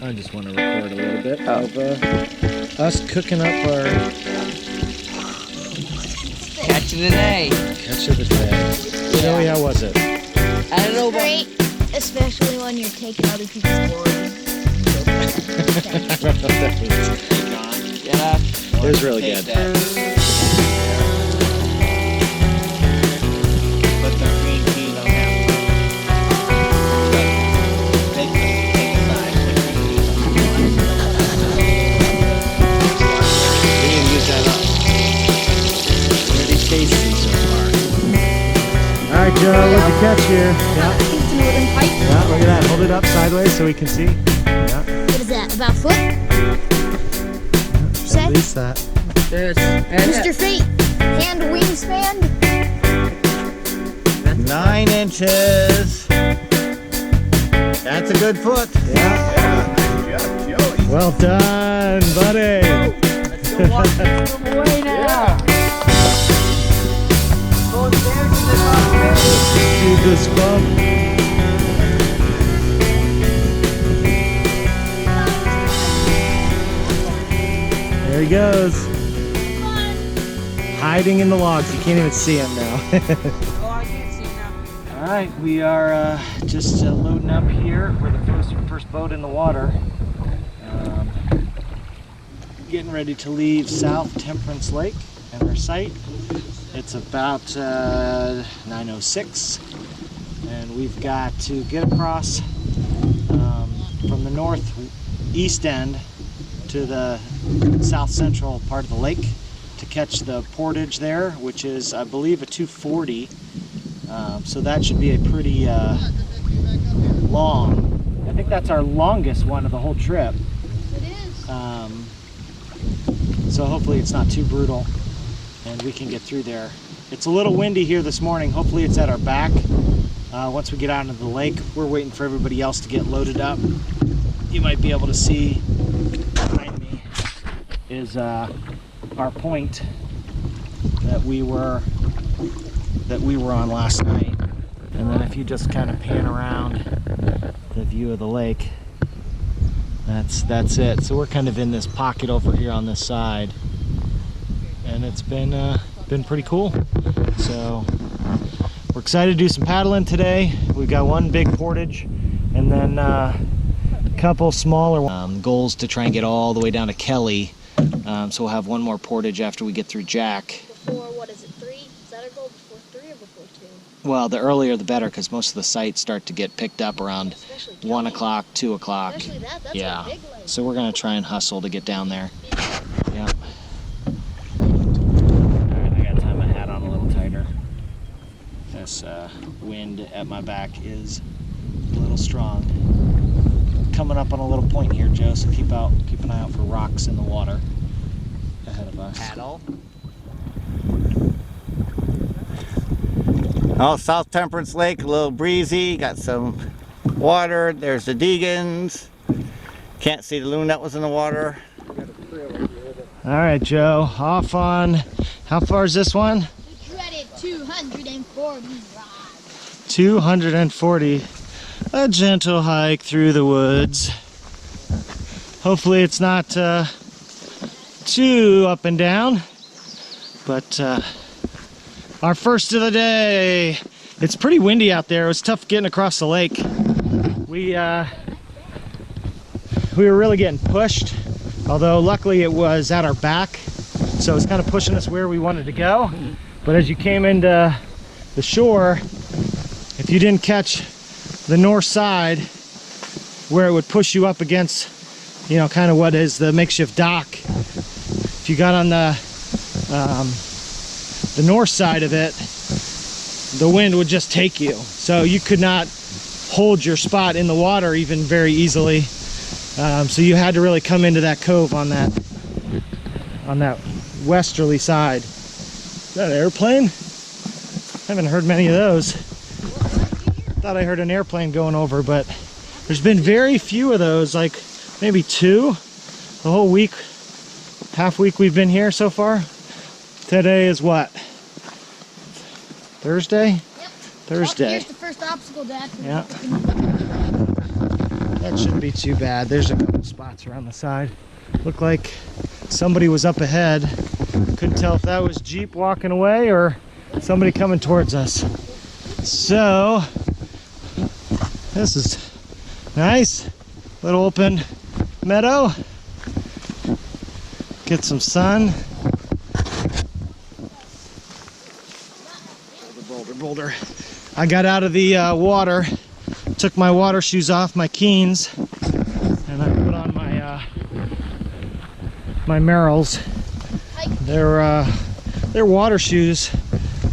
I just want to record a little bit of us cooking up our catch of the day. Catch of the day. Joey, how was it? I don't know. Great, especially when you're taking other people's glory. I don't know what that means. Yeah. It was really good. Put the green tea on that. Take a side. We need to use that up. Pretty tasty so far. All right, Joe, what'd you catch here? Yeah. It's an wooden pipe. Yeah, look at that. Hold it up sideways so we can see. Yeah. What is that, about a foot? At least that. Mr. Fate, hand wingspan. 9 inches. That's a good foot. Yeah. Well done, buddy. Let's go walk the way now. Go down to the top. See this bump. There he goes. Hiding in the logs. You can't even see him now. Oh, I can't see now. All right, we are just loading up here. We're the first boat in the water. Getting ready to leave South Temperance Lake and our site. It's about 9:06, and we've got to get across from the northeast end to the south central part of the lake to catch the portage there, which is, I believe, a 240. So that should be a pretty long. I think that's our longest one of the whole trip. It is. So hopefully it's not too brutal and we can get through there. It's a little windy here this morning. Hopefully it's at our back. Once we get out into the lake, we're waiting for everybody else to get loaded up. You might be able to see behind me is our point that we were on last night. And then if you just kind of pan around the view of the lake, that's it. So we're kind of in this pocket over here on this side, and it's been pretty cool. So we're excited to do some paddling today. We've got one big portage and then a couple smaller goals to try and get all the way down to Kelly. So we'll have one more portage after we get through Jack. Before, what is it, 3? Is that our goal, before 3 or before 2? Well, the earlier the better, because most of the sites start to get picked up around Especially 1 o'clock, 2 o'clock. Especially that's Yeah. a big lake. So we're gonna try and hustle to get down there. Yeah. Alright, I gotta tie my hat on a little tighter. This wind at my back is a little strong. Coming up on a little point here, Joe, so keep an eye out for rocks in the water ahead of us. Paddle. Oh, South Temperance Lake, a little breezy, got some water. There's the Deegans. Can't see the loon that was in the water. All right, Joe, off on, how far is this one? The dreaded 240 rods. 240. A gentle hike through the woods. Hopefully it's not too up and down, but our first of the day. It's pretty windy out there. It was tough getting across the lake. We were really getting pushed, although luckily it was at our back, so it was kind of pushing us where we wanted to go. But as you came into the shore, if you didn't catch the north side where it would push you up against, you know, kind of what is the makeshift dock, if you got on the north side of it, the wind would just take you. So you could not hold your spot in the water even very easily. So you had to really come into that cove on that westerly side. Is that an airplane? I haven't heard many of those. Thought I heard an airplane going over, but there's been very few of those, like maybe 2 the whole week, half week we've been here so far. Today is what? Thursday? Yep. Thursday. Oh, here's the first obstacle, Dad. Yeah. That shouldn't be too bad. There's a couple spots around the side. Looked like somebody was up ahead. Couldn't tell if that was Jeep walking away or somebody coming towards us. So, this is nice. Little open meadow. Get some sun. Boulder. I got out of the water, took my water shoes off, my Keens, and I put on my my Merrells. They're water shoes,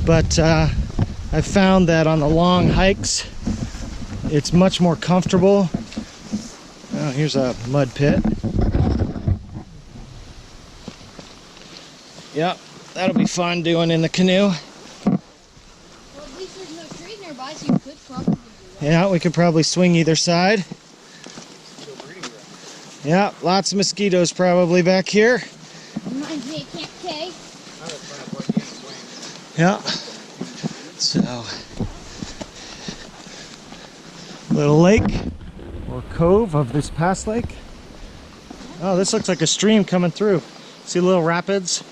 but I found that on the long hikes, it's much more comfortable. Oh, here's a mud pit. Yep, that'll be fun doing in the canoe. Well, at least there's no trees nearby, so you could probably do that. Yeah, we could probably swing either side. Yeah, lots of mosquitoes probably back here. Reminds me of Camp K. Yeah. So, little lake or cove of this past lake. Oh, this looks like a stream coming through. See little rapids?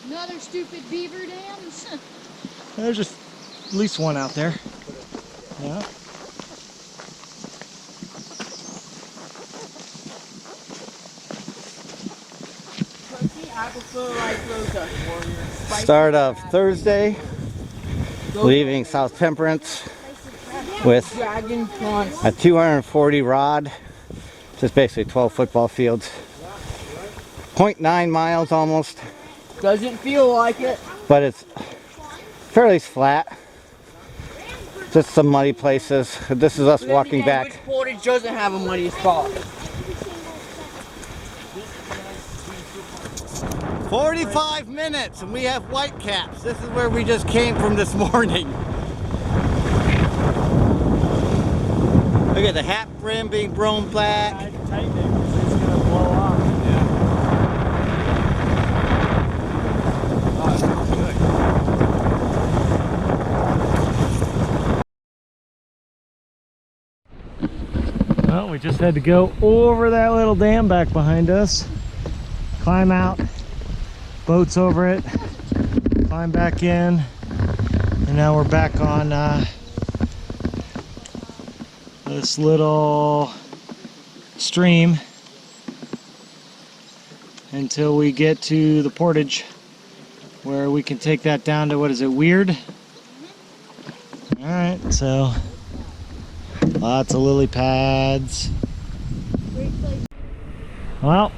Another stupid beaver dams. There's just at least one out there. Yeah. Start of Thursday, leaving South Temperance with a 240 rod, just basically 12 football fields. 0.9 miles almost, Doesn't feel like it. but it's fairly flat. Just some muddy places. This is us walking back. Which portage doesn't have a muddy spot? 45 minutes and we have white caps. This is where we just came from this morning. Look at the hat brim being blown back. Tighten it because it's going to blow off. Well, we just had to go over that little dam back behind us, climb out, boats over it, climb back in, and now we're back on this little stream until we get to the portage where we can take that down to, what is it, Weird? Alright, so lots of lily pads. Well,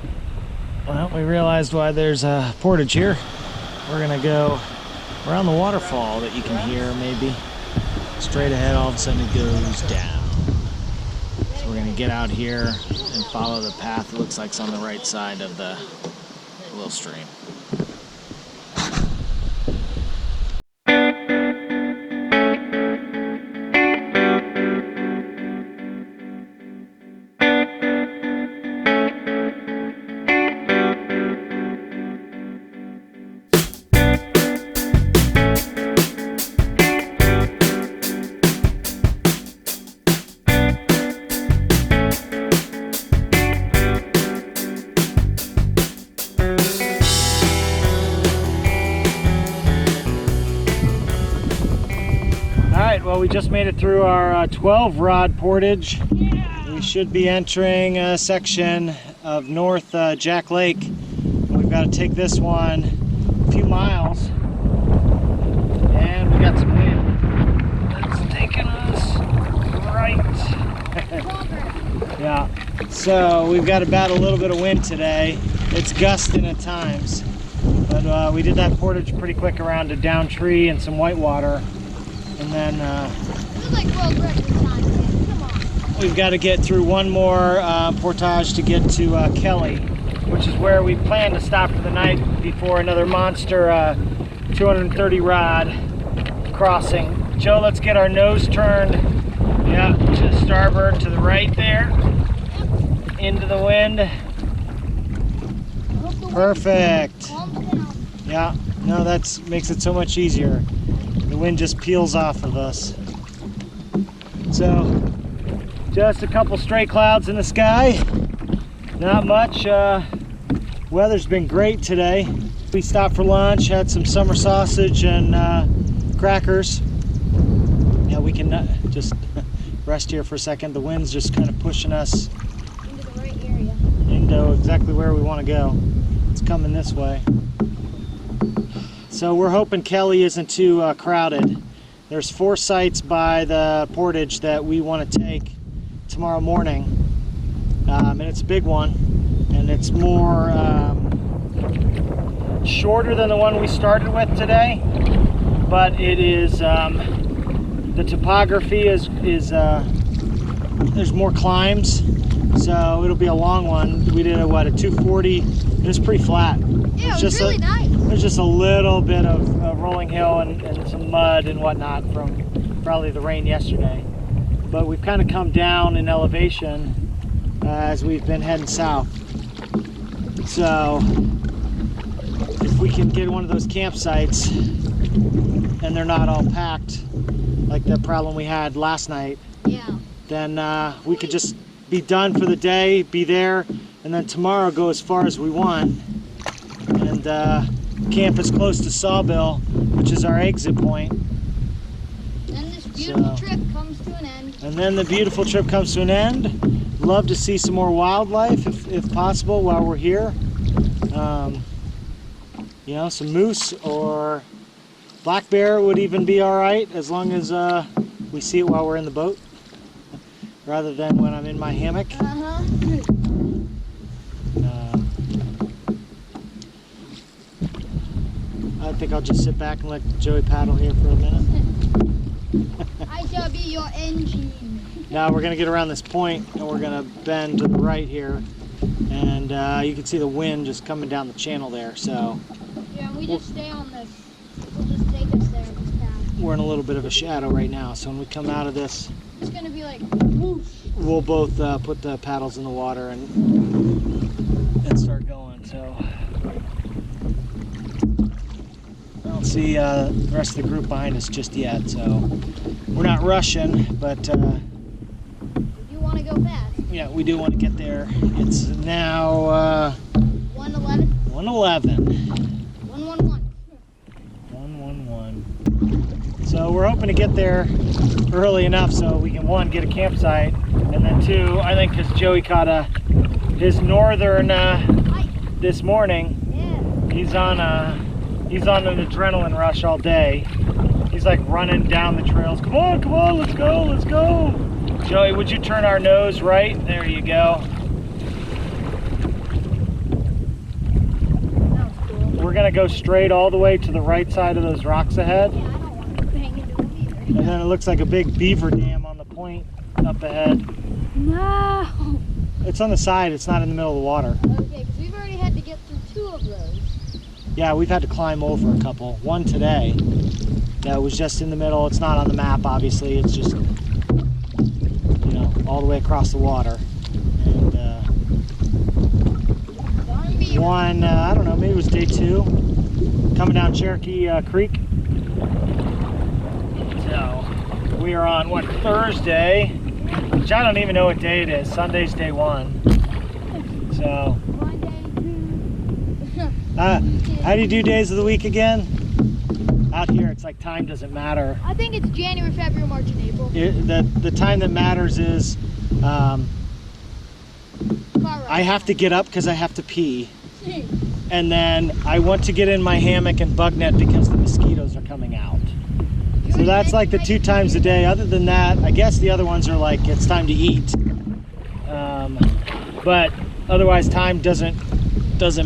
we realized why there's a portage here. We're gonna go around the waterfall that you can hear, maybe. Straight ahead, all of a sudden it goes down. So we're gonna get out here and follow the path. It looks like it's on the right side of the little stream. Well, we just made it through our 12 rod portage. We should be entering a section of North Jack Lake. We've got to take this one a few miles, and we got some wind. It's taking us right. Yeah, so we've got about a little bit of wind today. It's gusting at times, but we did that portage pretty quick around a down tree and some whitewater. And then we've got to get through one more portage to get to Kelly, which is where we plan to stop for the night before another monster 230 rod crossing. Joe, let's get our nose turned, yeah, to starboard, to the right there, into the wind. Perfect. Yeah, no, that makes it so much easier. The wind just peels off of us. So Just a couple stray clouds in the sky. Not much. Weather's been great today. We stopped for lunch, had some summer sausage and crackers. Yeah, we can just rest here for a second. The wind's just kind of pushing us Into the right area. into exactly where we want to go. It's coming this way. So we're hoping Kelly isn't too crowded. There's 4 sites by the portage that we want to take tomorrow morning. And it's a big one. And it's more shorter than the one we started with today. But it is, the topography is there's more climbs. So it'll be a long one. We did a 240. It was pretty flat. Yeah, it was really nice. There's just a little bit of rolling hill and some mud and whatnot from probably the rain yesterday. But we've kind of come down in elevation as we've been heading south. So if we can get one of those campsites and they're not all packed like the problem we had last night, Yeah. then we could just be done for the day, be there, and then tomorrow go as far as we want and camp as close to Sawbill, which is our exit point. Then this beautiful trip comes to an end. And then the beautiful trip comes to an end. Love to see some more wildlife if possible while we're here. You know, some moose or black bear would even be all right as long as we see it while we're in the boat rather than when I'm in my hammock. I think I'll just sit back and let Joey paddle here for a minute. I shall be your engine. Now we're going to get around this point and we're going to bend to the right here, and you can see the wind just coming down the channel there. So Yeah, we just stay on this. We'll just take us there, this path. we're in a little bit of a shadow right now. So when we come out of this, It's gonna be like whoosh. we'll both put the paddles in the water and start going. So I don't see the rest of the group behind us just yet. So we're not rushing, but You want to go fast? yeah, we do want to get there. It's now 111, 1:11. 111. 111. So we're hoping to get there early enough so we can, 1, get a campsite, and then 2, I think because Joey caught his northern this morning. Yeah. He's on an adrenaline rush all day. He's like running down the trails. Come on, let's go. Joey, would you turn our nose right? There you go. That was cool. We're gonna go straight all the way to the right side of those rocks ahead. Yeah, I don't want to bang into them either. And then it looks like a big beaver dam on the point up ahead. No. It's on the side, it's not in the middle of the water. Okay, because we've already had to get through 2 of those. Yeah, we've had to climb over a couple. One today that was just in the middle. It's not on the map, obviously. It's just, you know, all the way across the water. And Darn beaver. one, I don't know, maybe it was day 2, coming down Cherokee Creek. So we are on, what, Thursday, which I don't even know what day it is. Sunday's day 1. So, how do you do days of the week again? Out here, it's like time doesn't matter. I think it's January, February, March, and April. The time that matters is I have to get up because I have to pee, and then I want to get in my hammock and bug net because the mosquitoes are coming out. So that's like the 2 times a day. Other than that, I guess the other ones are like it's time to eat. But otherwise, time doesn't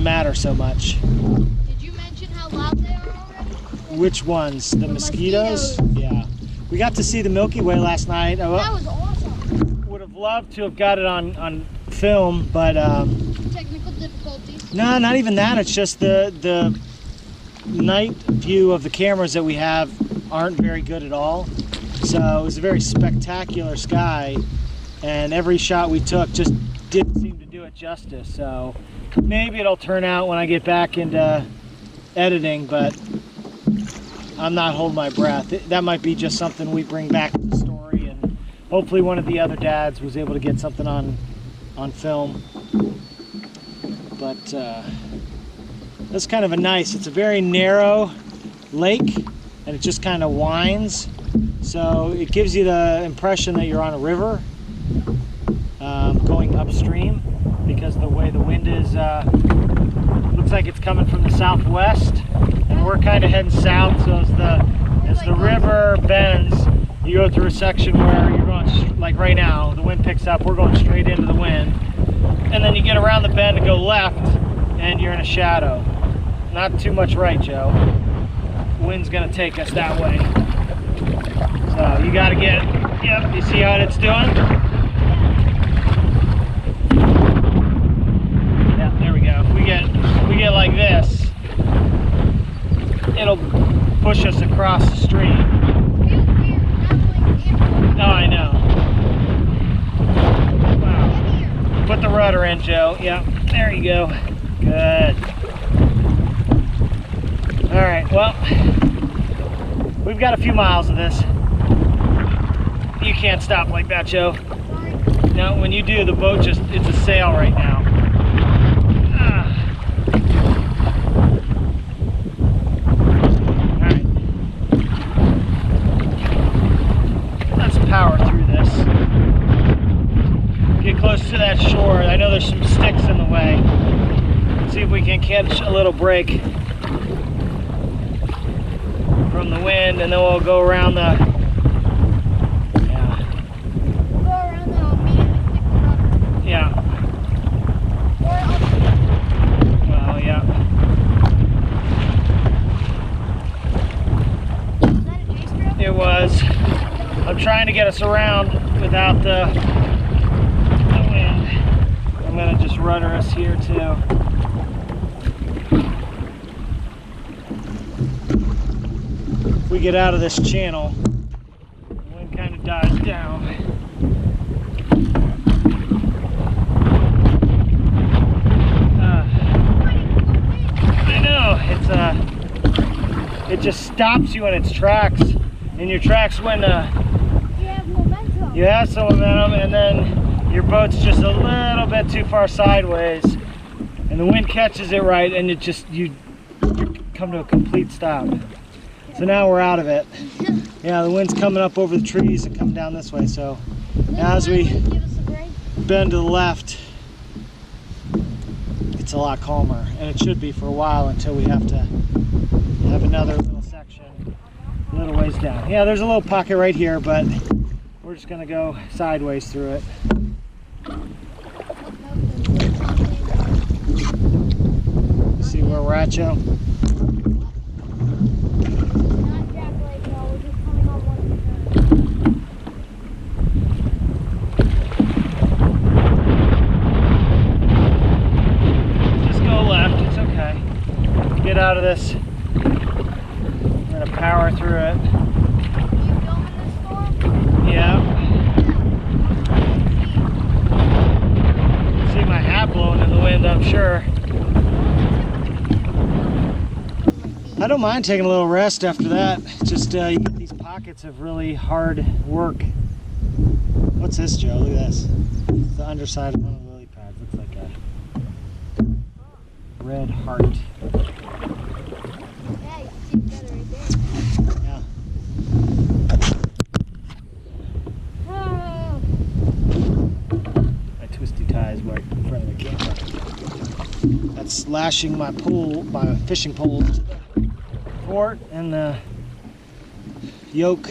matter so much. Did you mention how loud they are already? Which ones? The mosquitoes? mosquitoes. Yeah. We got to see the Milky Way last night. That was awesome. Would have loved to have got it on film, but Technical difficulties. no, not even that. It's just the night view of the cameras that we have aren't very good at all. So it was a very spectacular sky, and every shot we took just didn't seem to do it justice. So maybe it'll turn out when I get back into editing, but I'm not holding my breath. That might be just something we bring back to the story and hopefully one of the other dads was able to get something on film. But that's kind of it's a very narrow lake, and it just kind of winds. So it gives you the impression that you're on a river going upstream, because the way the wind is, looks like it's coming from the southwest, and we're kind of heading south. So as the river bends, you go through a section where you're going, like right now, the wind picks up, we're going straight into the wind, and then you get around the bend and go left, and you're in a shadow. Not too much right, Joe. Wind's gonna take us that way. So you gotta get, yep, you see how it's doing? Yeah, there we go. If we get like this, it'll push us across the stream. Oh, I know. Wow. Put the rudder in, Joe. Yep, there you go. Good. All right, well, we've got a few miles of this. You can't stop like that, Joe. No, when you do, the boat it's a sail right now. All right. Let's power through this. Get close to that shore. I know there's some sticks in the way. See if we can catch a little break from the wind, and then we'll go around the well, yeah. It was. I'm trying to get us around without the wind. I'm gonna just rudder us here too. If we get out of this channel, the wind kind of dies down. I know, it just stops you in its tracks. In your tracks when you have momentum. You have some momentum, and then your boat's just a little bit too far sideways, and the wind catches it right, and you come to a complete stop. So now we're out of it. Yeah, the wind's coming up over the trees and coming down this way. So now as we bend to the left, it's a lot calmer, and it should be for a while until we have to have another little section a little ways down. Yeah, there's a little pocket right here, but we're just gonna go sideways through it. See where we're at, Joe? Just go left, it's okay. Get out of this. I'm gonna power through it. Yeah. See my hat blowing in the wind, I'm sure. I don't mind taking a little rest after that. Just you get these pockets of really hard work. What's this, Joe? Look at this. It's the underside of one of the lily pads. Looks like a red heart. Yeah, you can see it better right there. Yeah. Oh. My twisty tie is right in front of the camera. That's lashing my fishing pole to the fort and the yoke.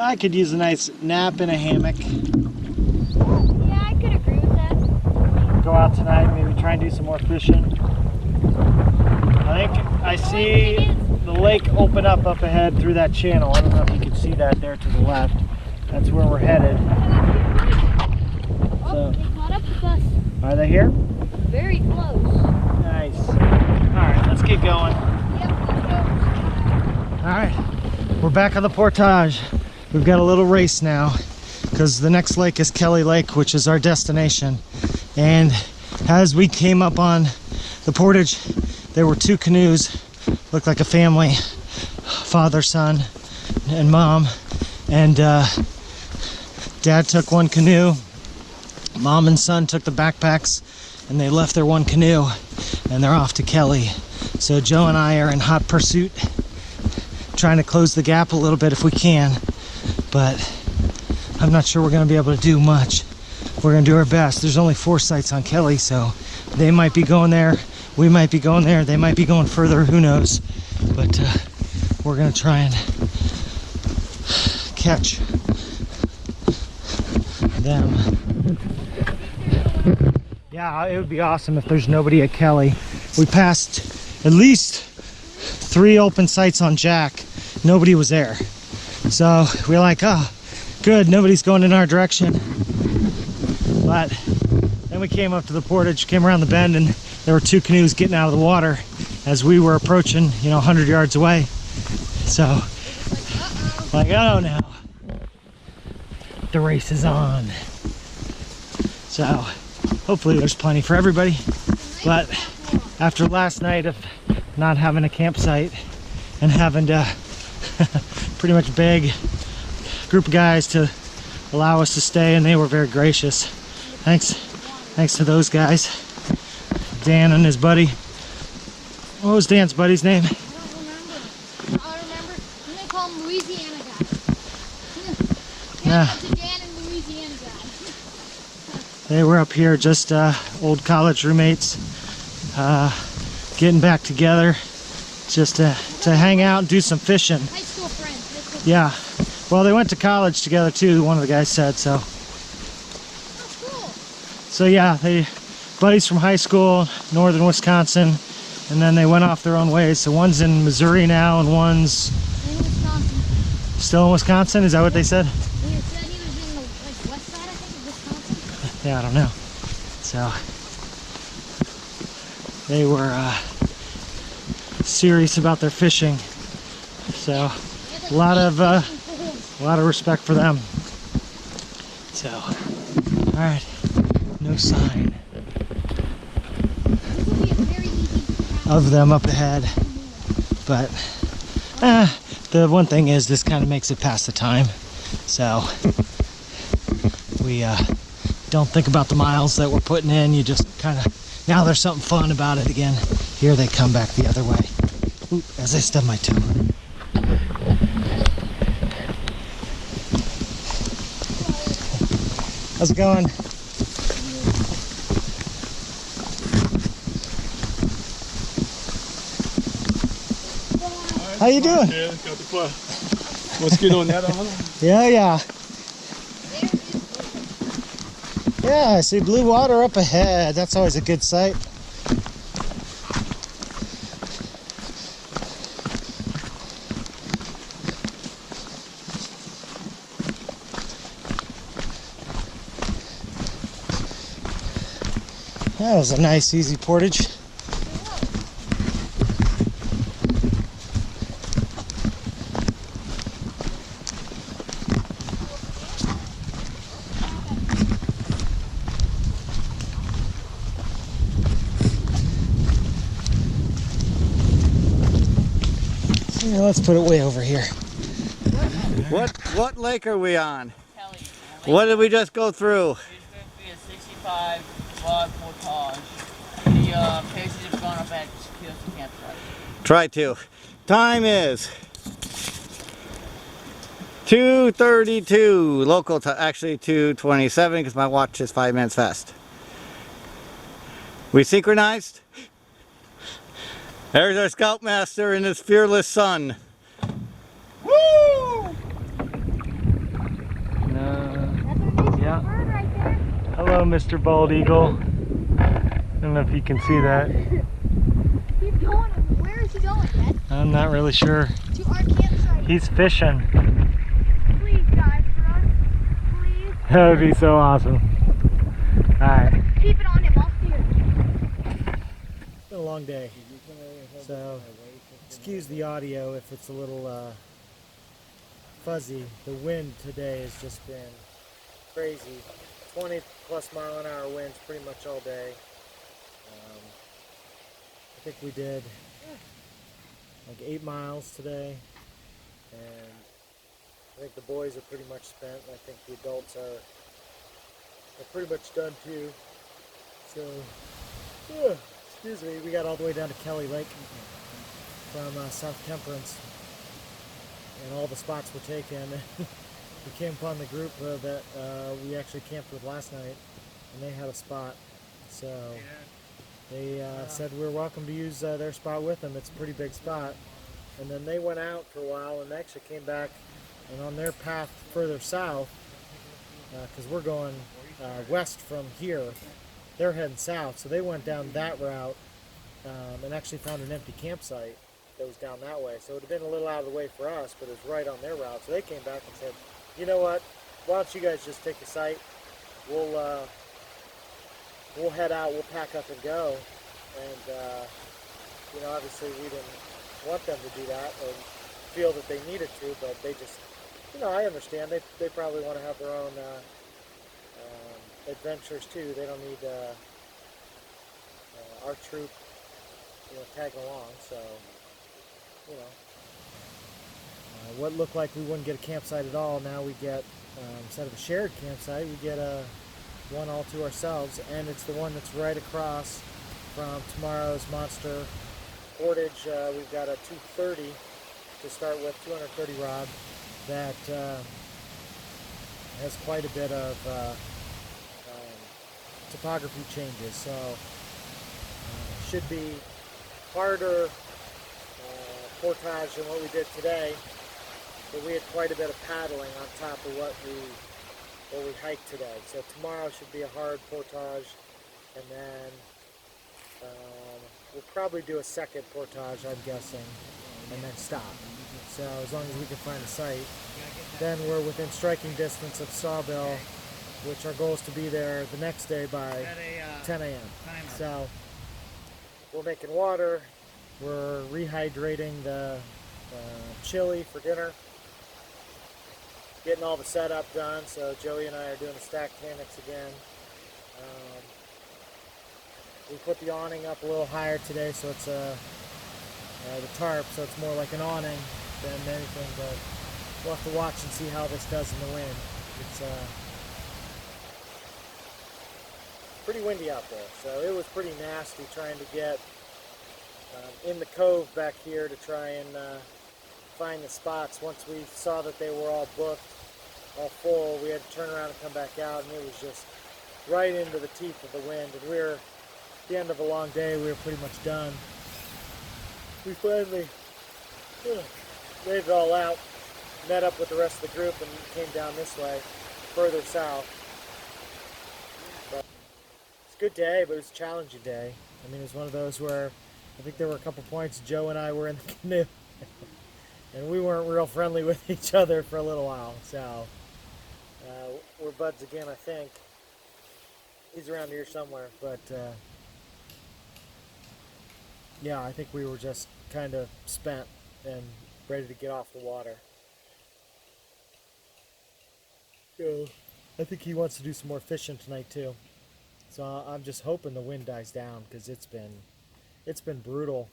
I could use a nice nap in a hammock. Yeah, I could agree with that. Go out tonight, maybe try and do some more fishing. I think I see the lake open up ahead through that channel. I don't know if you can see that there to the left. That's where we're headed. Oh, they caught up with us. Are they here? Very close. Nice. Alright, let's get going. Yep, let's go. Alright, we're back on the portage. We've got a little race now because the next lake is Kelly Lake, which is our destination. And As we came up on the portage, there were two canoes, looked like a family, father, son, and mom. And Dad took one canoe, mom and son took the backpacks, and they left their one canoe, and they're off to Kelly. So Joe and I are in hot pursuit, trying to close the gap a little bit if we can, but I'm not sure we're going to be able to do much. We're going to do our best. There's only 4 sites on Kelly, so they might be going there, we might be going there, they might be going further, who knows. But we're going to try and catch them. Yeah, it would be awesome if there's nobody at Kelly. We passed at least 3 open sites on Jack. Nobody was there. So we're like, oh, good, nobody's going in our direction. But then we came up to the portage, came around the bend, and there were 2 canoes getting out of the water as we were approaching, 100 yards away. So, like, oh no, the race is on. So, hopefully there's plenty for everybody. But after last night of not having a campsite and having to pretty much beg a group of guys to allow us to stay, and they were very gracious. Thanks to those guys. Dan and his buddy. What was Dan's buddy's name? I don't remember. I remember. I'm gonna call him Louisiana guy. Yeah. That's a Dan and Louisiana guy. They were up here, just old college roommates, getting back together, just to hang out and do some fishing. High school friends. Yeah. Well, they went to college together too. One of the guys said so. Oh, cool. So yeah, they buddies from high school, northern Wisconsin, and then they went off their own ways. So one's in Missouri now, and one's In Wisconsin. still in Wisconsin. Is that what they said? He said he was in the west side, I think, of Wisconsin. Yeah, I don't know. So they were serious about their fishing. So a lot of respect for them. So, all right, no sign This will be a very easy of them up ahead, but the one thing is this kind of makes it past the time, so we don't think about the miles that we're putting in. You just kind of, now there's something fun about it again. Here they come back the other way. Oop, as I stub my toe. How's it going? How you doing? Ja, ik had het mosquito net on. Yeah. Yeah, I see blue water up ahead. That's always a good sight. That was a nice, easy portage. Yeah, let's put it way over here. What lake are we on? Kelly. What did we just go through? It's going to be a 65 log portage. The paces have gone up at Security Campsite. Try to. Time is 2:32 local time, actually 2:27 because my watch is 5 minutes fast. We synchronized. There's our scoutmaster and his fearless son. Woo! Yeah. Hello, Mr. Bald Eagle. I don't know if you can see that. He's going. Where is he going, Dad? I'm not really sure. To our campsite. He's fishing. Please dive for us. Please. That would be so awesome. Alright. Keep it on him. I'll steer. It's been a long day. So, excuse the audio if it's a little fuzzy. The wind today has just been crazy. 20 plus mile an hour winds pretty much all day. I think we did like 8 miles today, and I think the boys are pretty much spent. I think the adults are pretty much done too. So, excuse me, we got all the way down to Kelly Lake from South Temperance, and all the spots were taken. We came upon the group that we actually camped with last night, and they had a spot. So they said we're welcome to use their spot with them. It's a pretty big spot. And then they went out for a while and actually came back, and on their path further south, because we're going west from here, they're heading south. So they went down that route and actually found an empty campsite that was down that way. So it would have been a little out of the way for us, but it was right on their route. So they came back and said, you know what, why don't you guys just take the site? We'll head out, we'll pack up and go. And, you know, obviously we didn't want them to do that or feel that they needed to, but they just, you know, I understand. They probably want to have their own adventures too. They don't need our troop, you know, tagging along. So, you know, what looked like we wouldn't get a campsite at all, now we get, instead of a shared campsite, we get one all to ourselves, and it's the one that's right across from tomorrow's monster portage. We've got a 230 to start with, 230 rod that has quite a bit of topography changes, so should be harder portage than what we did today, but we had quite a bit of paddling on top of what we hiked today. So tomorrow should be a hard portage, and then we'll probably do a second portage, I'm guessing, and then stop. So as long as we can find a site, then we're within striking distance of Sawbill, which our goal is to be there the next day by 10 a.m. So we're making water, we're rehydrating the chili for dinner, getting all the setup done. So Joey and I are doing the stacked hammocks again. We put the awning up a little higher today, so it's the tarp, so it's more like an awning than anything, but we'll have to watch and see how this does in the wind. It's pretty windy out there, so it was pretty nasty trying to get in the cove back here to try and find the spots. Once we saw that they were all booked, all full, we had to turn around and come back out, and it was just right into the teeth of the wind. And we were at the end of a long day, we were pretty much done. We finally made it all out, met up with the rest of the group, and came down this way, further south. But it's a good day, but it was a challenging day. I mean, it was one of those where I think there were a couple points Joe and I were in the canoe, and we weren't real friendly with each other for a little while. So we're buds again, I think. He's around here somewhere, but yeah, I think we were just kind of spent and ready to get off the water. So I think he wants to do some more fishing tonight too. So I'm just hoping the wind dies down, because it's been brutal.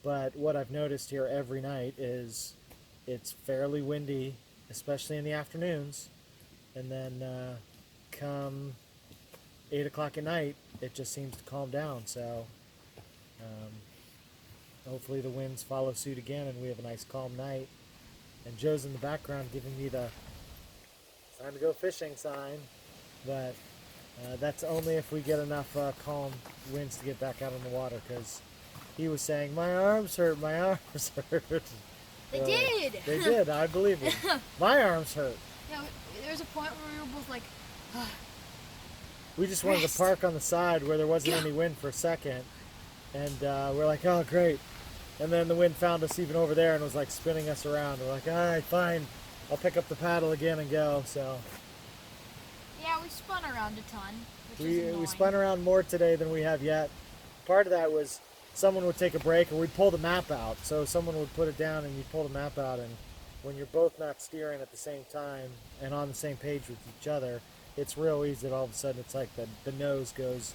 But what I've noticed here every night is it's fairly windy, especially in the afternoons, and then come 8 o'clock at night, it just seems to calm down. So hopefully the winds follow suit again and we have a nice calm night. And Joe's in the background giving me the time to go fishing sign, but that's only if we get enough calm winds to get back out on the water, because he was saying, my arms hurt, my arms hurt. They did. They did, I believe it. My arms hurt. Yeah, there was a point where we were both like, We just wanted to park on the side where there wasn't any wind for a second, and we're like, oh great. And then the wind found us even over there and was like spinning us around. We're like, all right, fine, I'll pick up the paddle again and go. So yeah, we spun around a ton, which is annoying. we spun around more today than we have yet. Part of that was someone would take a break, or we'd pull the map out. So someone would put it down and you'd pull the map out, and when you're both not steering at the same time and on the same page with each other, it's real easy that all of a sudden it's like the nose goes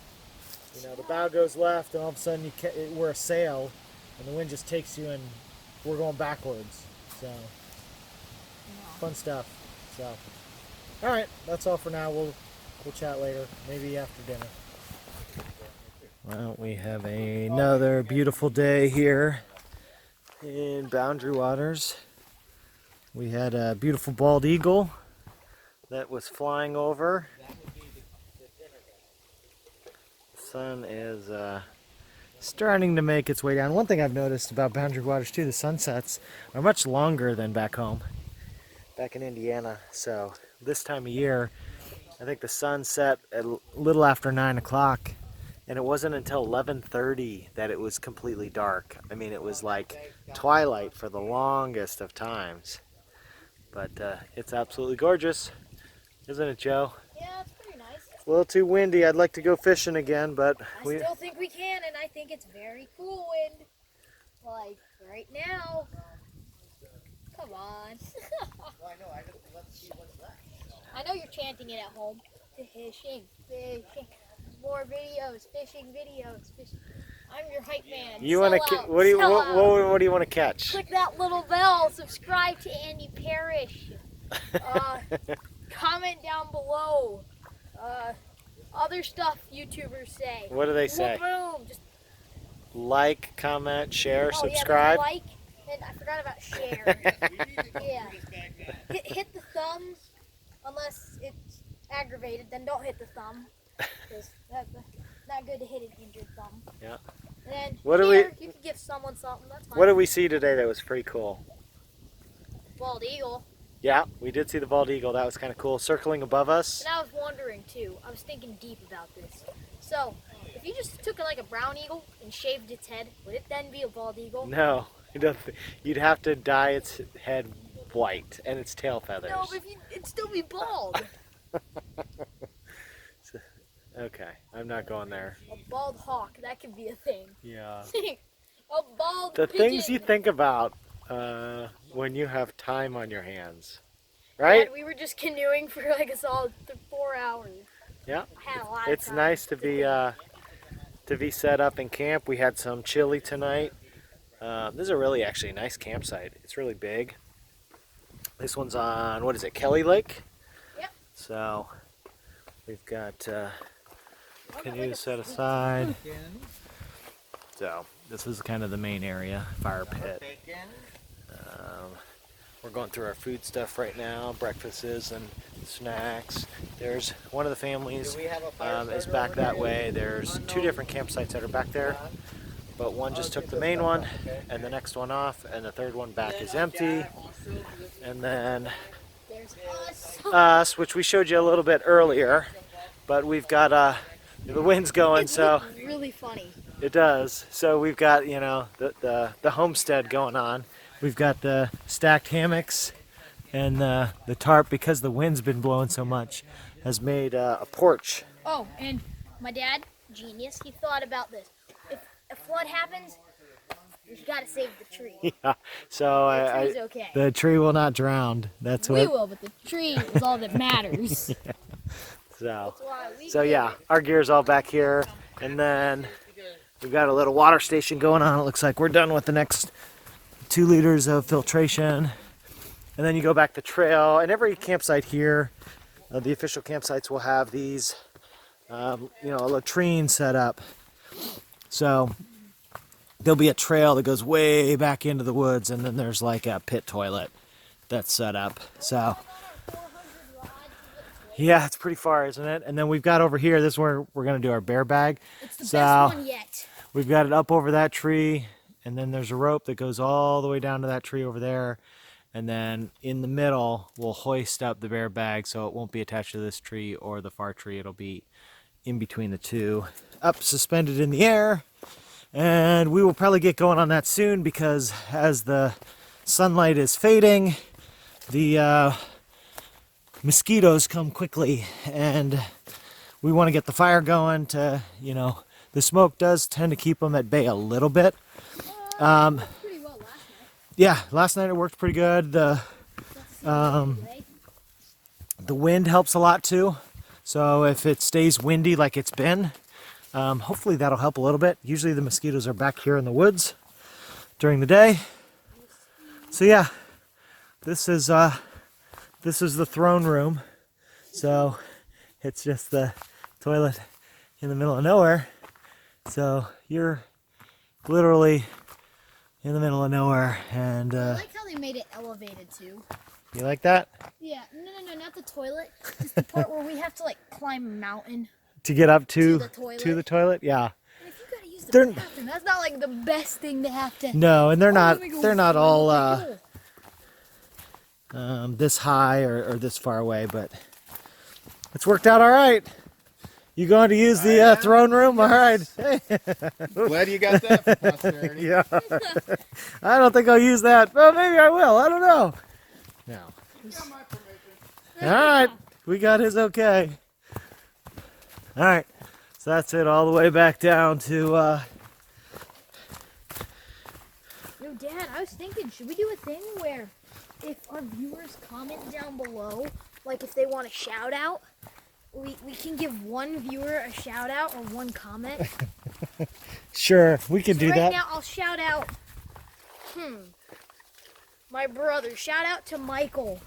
You know, the bow goes left, and all of a sudden we're a sail, and the wind just takes you, and we're going backwards. So, fun stuff. So, all right, that's all for now. We'll chat later, maybe after dinner. Well, we have another beautiful day here in Boundary Waters. We had a beautiful bald eagle that was flying over. The sun is starting to make its way down. One thing I've noticed about Boundary Waters too, the sunsets are much longer than back home, back in Indiana. So this time of year, I think the sun set at a little after 9 o'clock, and it wasn't until 11:30 that it was completely dark. I mean, it was like twilight for the longest of times. But it's absolutely gorgeous, isn't it, Joe? Yeah, it's pretty nice. It's a little too windy. I'd like to go fishing again, but I still think we can, and I think it's very cool wind. Like, right now. Come on. I know you're chanting it at home. Fishing, fishing. More videos, fishing videos, fishing. I'm your hype man. You want to? What do you want to catch? Click that little bell. Subscribe to Andy Parrish. Comment down below. Other stuff YouTubers say. What do they say? Boom. Just like, comment, share, subscribe. Yeah, like, and I forgot about share. Yeah. Hit the thumbs, unless it's aggravated. Then don't hit the thumb, because that's not good to hit an injured thumb. Yeah. And What then do here, you can give someone something. That's fine. What did we see today that was pretty cool? Bald eagle. Yeah, we did see the bald eagle. That was kind of cool, circling above us. And I was wondering too. I was thinking deep about this. So, if you just took like a brown eagle and shaved its head, would it then be a bald eagle? No, you'd have to dye its head white and its tail feathers. No, but it'd still be bald. Okay, I'm not going there. A bald hawk, that could be a thing. Yeah. A bald The pigeon. things you think about when you have time on your hands, right? And we were just canoeing for like a solid 4 hours. Yeah. I had a lot It's of time nice to be set up in camp. We had some chili tonight. This is a really actually nice campsite. It's really big. This one's on, what is it, Kelly Lake? Yep. So we've got canoes set aside. So this is kind of the main area, fire pit. We're going through our food stuff right now, breakfasts and snacks. There's one of the families is back that way. There's 2 different campsites that are back there, but one just took the main one and the next one off, and the third one back is empty. And then There's us, which we showed you a little bit earlier, but we've got the wind's going, so really funny. it does. So we've got, you know, the homestead going on. We've got the stacked hammocks, and the tarp, because the wind's been blowing so much, has made a porch. Oh, and my dad, genius, he thought about this. If a flood happens, you gotta save the tree. Yeah. So The tree's okay. the tree will not drown. That's We what. will, but the tree is all that matters. So. That's why we So did yeah, it. our gear's all back here, and then we've got a little water station going on. It looks like we're done with the next 2 liters of filtration, and then you go back the trail. And every campsite here, the official campsites, will have these, you know, a latrine set up. So there'll be a trail that goes way back into the woods, and then there's like a pit toilet that's set up. So yeah, it's pretty far, isn't it? And then we've got over here, this is where we're going to do our bear bag. It's the So best one yet. we've got it up over that tree, and then there's a rope that goes all the way down to that tree over there. And then in the middle, we'll hoist up the bear bag so it won't be attached to this tree or the far tree. It'll be in between the two, up suspended in the air. And we will probably get going on that soon, because as the sunlight is fading, the mosquitoes come quickly, and we want to get the fire going to, you know, the smoke does tend to keep them at bay a little bit. Pretty well last night. Yeah, last night it worked pretty good. The wind helps a lot too. So if it stays windy like it's been, Hopefully that'll help a little bit. Usually the mosquitoes are back here in the woods during the day. So yeah, this is the throne room. So it's just the toilet in the middle of nowhere. So you're literally in the middle of nowhere, and I like how they made it elevated too. you like that? Yeah, no, not the toilet. Just the part where we have to like climb a mountain. To get up To to the toilet. Yeah. And if you gotta use the They're- bathroom, that's not like the best thing to have to. No, and they're not let me go all through the this high or this far away, but it's worked out all right. You going to use the throne room? All right. Hey. Glad you got that for posterity. Yeah. I don't think I'll use that. Well, maybe I will. I don't know. No. Got my permission. All right. We got his okay. All right. So that's it all the way back down to Yo, Dad, I was thinking, should we do a thing where if our viewers comment down below, like if they want a shout out, we can give one viewer a shout out or one comment. Sure, we can do Right that. now, I'll shout out, my brother. Shout out to Michael.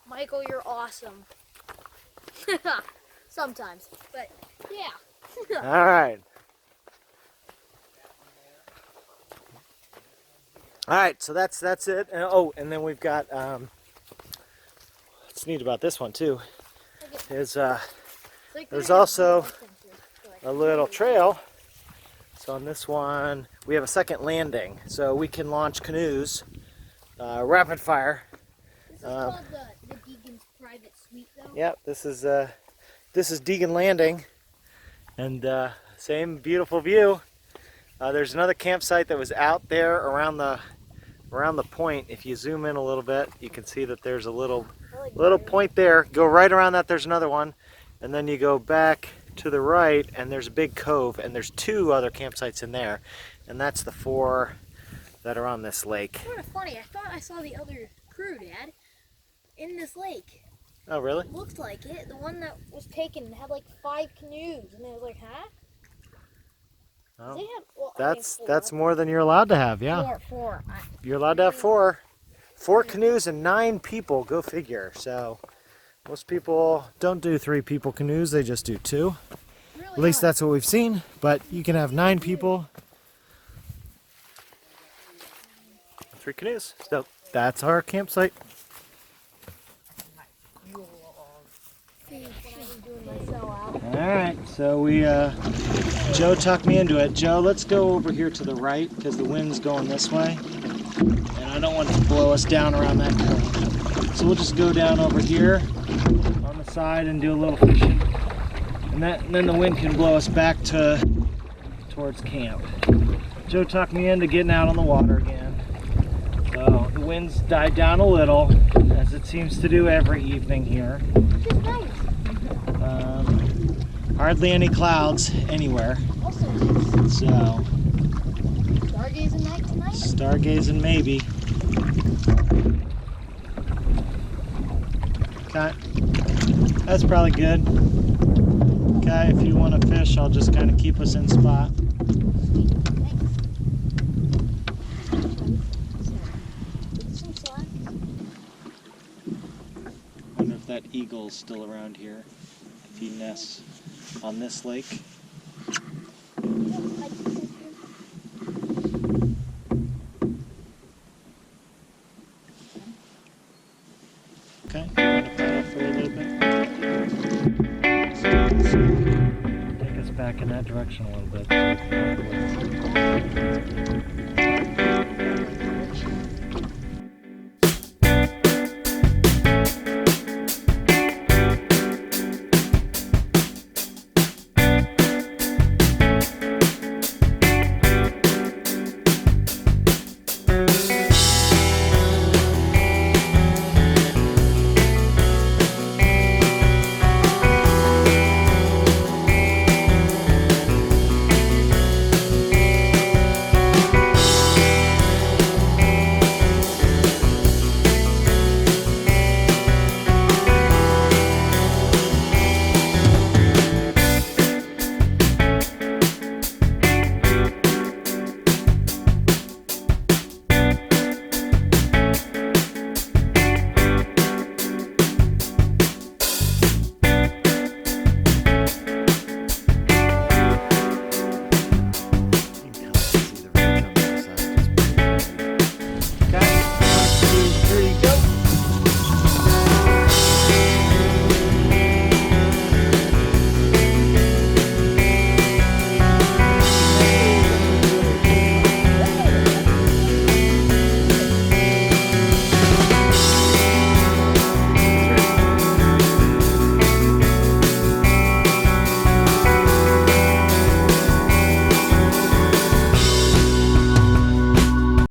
Michael, you're awesome. Sometimes, but yeah. All right. All right, so that's it. And, and then we've got what's neat about this one too is there's also a little trail. So on this one, we have a second landing, so we can launch canoes, rapid fire. This is called the Deegan's private suite, though. Yep, this is Deegan Landing, and same beautiful view. There's another campsite that was out there around the point. If you zoom in a little bit, you can see that there's a little point there. Go right around that. There's another one, and then you go back to the right, and there's a big cove, and there's 2 other campsites in there, and that's the 4 that are on this lake. Sort of funny. I thought I saw the other crew, Dad, in this lake. Oh, really? Looked like it. The one that was taken had like 5 canoes, and I was like, huh? Oh, They had, well, that's more than you're allowed to have. Yeah, four. you're allowed to have 4 canoes and 9 people. Go figure. So most people don't do 3 people canoes. They just do 2. Really At least odd. that's what we've seen. But you can have 9 people, 3 canoes. So that's our campsite. All right, so we Joe talked me into it. Joe, let's go over here to the right because the wind's going this way, and I don't want it to blow us down around that curve. So we'll just go down over here on the side and do a little fishing, and then the wind can blow us back towards camp. Joe talked me into getting out on the water again. So the wind's died down a little, as it seems to do every evening here. Which is nice. Hardly any clouds anywhere. Also nice. So, Stargazing night tonight? stargazing maybe. Okay, that's probably good. Okay, if you want to fish, I'll just kind of keep us in spot. Wonder if that eagle's still around here. If he nests on this lake. Okay, you want to paddle for a little bit? Take us back in that direction a little bit.